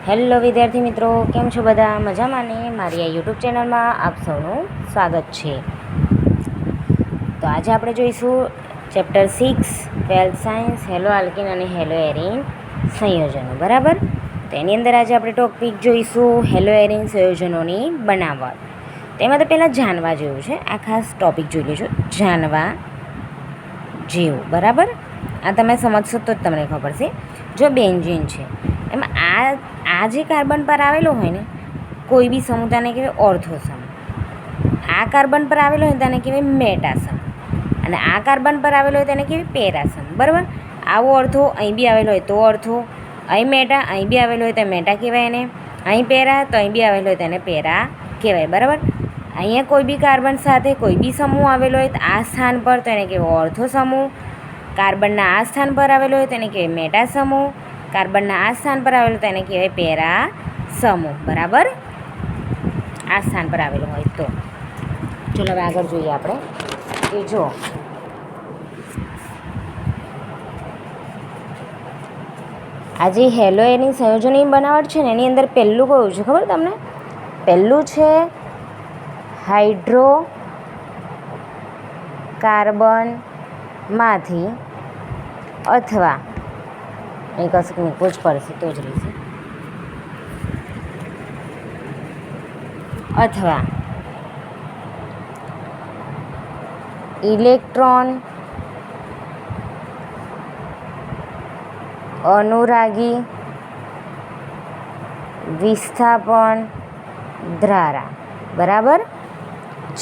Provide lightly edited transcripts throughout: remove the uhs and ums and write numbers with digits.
Hello વિદ્યાર્થી મિત્રો, કેમ છો બધા? મજામાં ને? મારી આ યુટ્યુબ ચેનલમાં આપ સૌનું સ્વાગત છે. તો આજે આપણે જોઈશું chapter 6 12th science, hello alkyne અને હેલો એરિન સંયોજનો. બરાબર. તો એની અંદર આજે આપણે ટોપિક જોઈશું હેલો એરિન સંયોજનોની બનાવટ. તેમાં તો પહેલાં જાણવા જેવું છે. આ ખાસ ટોપિક જોઈ લેજો, જાણવા જેવું. બરાબર. આ તમે સમજશો તો જ તમને ખબર પડશે. જો બેન્ઝીન છે એમાં આ જે કાર્બન પર આવેલો હોય ને કોઈ બી સમૂહ તેને કહેવાય ઓર્થો સમૂહ. આ કાર્બન પર આવેલો હોય તેને કહેવાય મેટા સમૂહ, અને આ કાર્બન પર આવેલો હોય તેને કહેવાય પેરા સમૂહ. બરાબર. આવો અર્થો અહીં બી આવેલો હોય તો અર્થો, અહીં મેટા, અહીં બી આવેલો હોય તો મેટા કહેવાય એને, અહીં પેરા તો અહીં બી આવેલો હોય તેને પેરા કહેવાય. બરાબર. અહીંયા કોઈ બી કાર્બન સાથે કોઈ બી સમૂહ આવેલો હોય તો આ સ્થાન પર તો એને કહેવાય ઓર્થો સમૂહ. કાર્બનના આ સ્થાન પર આવેલો હોય તેને કહેવાય મેટા સમૂહ. કાર્બનના આ સ્થાન પર આવેલો તેને કહેવાય પેરા સમૂહ. બરાબર. આ સ્થાન પર આવેલો હોય તો ચલો હવે આગળ જોઈએ આપણે કે જો આ જે હેલો એરિન સંયોજનોની બનાવટ છે ને એની અંદર પહેલું કયું છે ખબર તમને? પહેલું છે હાઇડ્રોકાર્બનમાંથી અથવા અહીં કશું મૂકવું જ પડશે તો જ રહેશે, અથવા ઇલેક્ટ્રોન અનુરાગી વિસ્થાપન દ્વારા. બરાબર.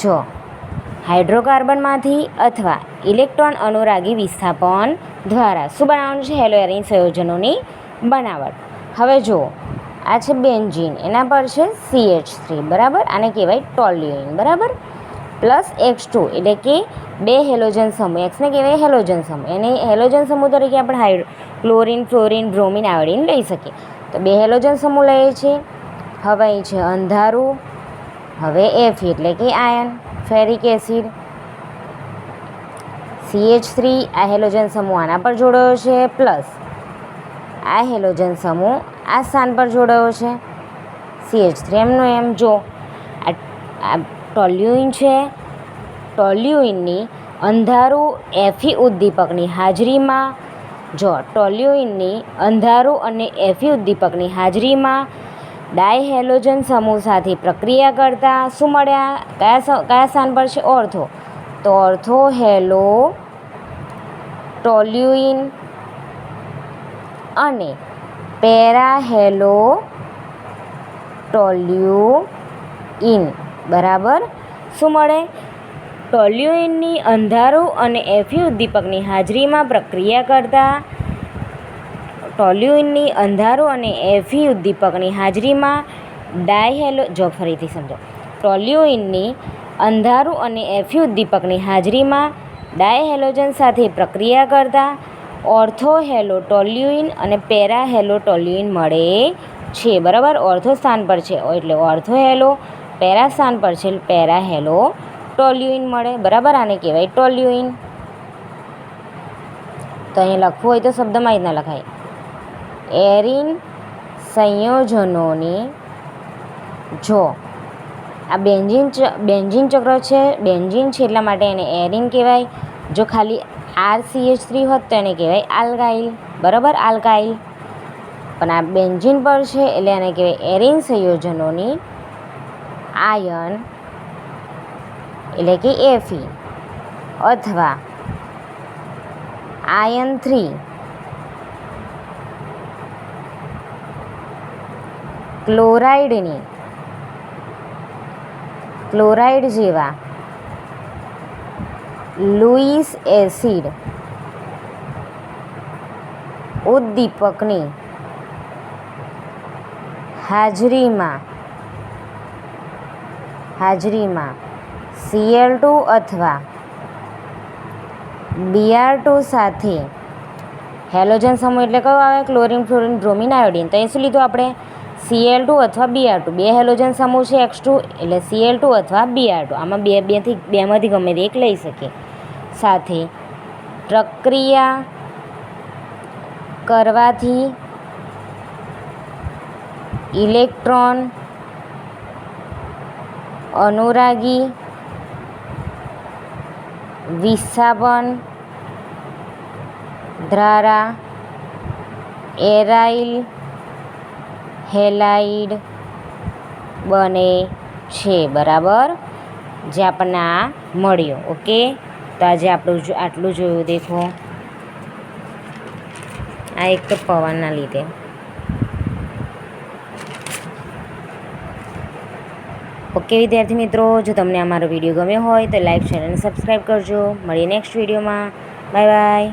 જો હાઇડ્રોકાર્બનમાંથી અથવા ઇલેક્ટ્રોન અનુરાગી વિસ્થાપન દ્વારા શું બનાવવાનું છે? હેલો એરિન સંયોજનોની બનાવટ. હવે જુઓ, આ છે બેન્ઝીન, એના પર છે CH3. બરાબર. આને કહેવાય ટોલ્યુઇન. બરાબર. પ્લસ X2 એટલે કે બે હેલોજન સમૂહ. એક્સને કહેવાય હેલોજન સમૂહ. એને હેલોજન સમૂહ તરીકે આપણે ક્લોરીન, ફ્લોરીન, બ્રોમિન, આયોડિન લઈ શકીએ. તો બે હેલોજન સમૂહ લઈએ છીએ. હવે અહીં છે અંધારું. હવે Fe એટલે કે આયન, ફેરિક એસિડ. CH3 આ હેલોજન સમૂહ આના પર જોડાયો છે, પ્લસ આ હેલોજન સમૂહ આ સ્થાન પર જોડાયો છે CH3. એમનું એમ જો આ ટોલ્યુઇન છે. ટોલ્યુઇનની અંધારું Fe ઉદ્દીપકની હાજરીમાં ટોલ્યુઇનની અંધારું અને Fe ઉદ્દીપકની હાજરીમાં ડાયહેલોજન સમૂહ સાથે પ્રક્રિયા કરતાં શું મળ્યા? કયા સ્થાન પર છે? ઓર્થો. તો ઓર્થો હેલો ટોલ્યુઇન અને પેરા હેલો ટોલ્યુઇન. બરાબર. શું મળે? ટોલ્યુઇનની અંધારું અને Fe ઉદ્દીપકની હાજરીમાં પ્રક્રિયા કરતાં ટોલ્યુઇનની અંધારું અને Fe ઉદ્દીપકની હાજરીમાં ફરીથી સમજો. ટોલ્યુઇનની અંધારું અને Fe ઉદ્દીપકની હાજરીમાં ડાયહેલોજન સાથે પ્રક્રિયા કરતાં ઓર્થો હેલો ટોલ્યુઇન અને પેરા હેલો ટોલ્યુઇન મળે છે. બરાબર. ઓર્થો સ્થાન પર છે એટલે ઓર્થો હેલો, પેરા સ્થાન પર છે પેરા હેલો ટોલ્યુઇન મળે. બરાબર. આને કહેવાય ટોલ્યુઇન. તો અહીં લખવું હોય તો શબ્દમાં જ ના લખાય. એરિન સંયોજનોની જો આ બેન્ઝીન ચક્ર છે, બેન્ઝીન છે એટલા માટે એને એરિન કહેવાય. જો ખાલી RCH3 હોત તો એને કહેવાય આલ્કાઇલ. બરાબર. આલ્કાઇલ. પણ આ બેન્ઝીન પર છે એટલે એને કહેવાય એરિન સંયોજનોની આયન એટલે કે Fe અથવા આયન 3 ક્લોરાઇડ જેવા લુઈસ એસિડ ઉદ્દીપકની હાજરીમાં Cl2 અથવા Br2 સાથે હેલોજન સમૂહ એટલે કયો આવે? Chlorine, fluorine, bromine, iodine. તો એ શું લીધું આપણે? Cl2 અથવા Br2. બે હેલોજન સમૂહ છે X2 એટલે Cl2 અથવા Br2. આમાં બેમાંથી ગમે તે એક લઈ શકીએ. સાથે પ્રક્રિયા કરવાથી ઇલેક્ટ્રોન, અનુરાગી, વિસ્થાપન, ધારા, એરાઇલ, હેલાઇડ બને છે. બરાબર, જે આપણને આ મળ્યો. ઓકે, તો આજે આપણું આટલું જોયું. દેખો, આ એક તો પવનના લીધે. ઓકે વિદ્યાર્થી મિત્રો, જો તમને અમારો વિડીયો ગમ્યો હોય તો લાઈક, શેર અને સબસ્ક્રાઈબ કરજો. મળીએ નેક્સ્ટ વિડીયોમાં. Bye bye.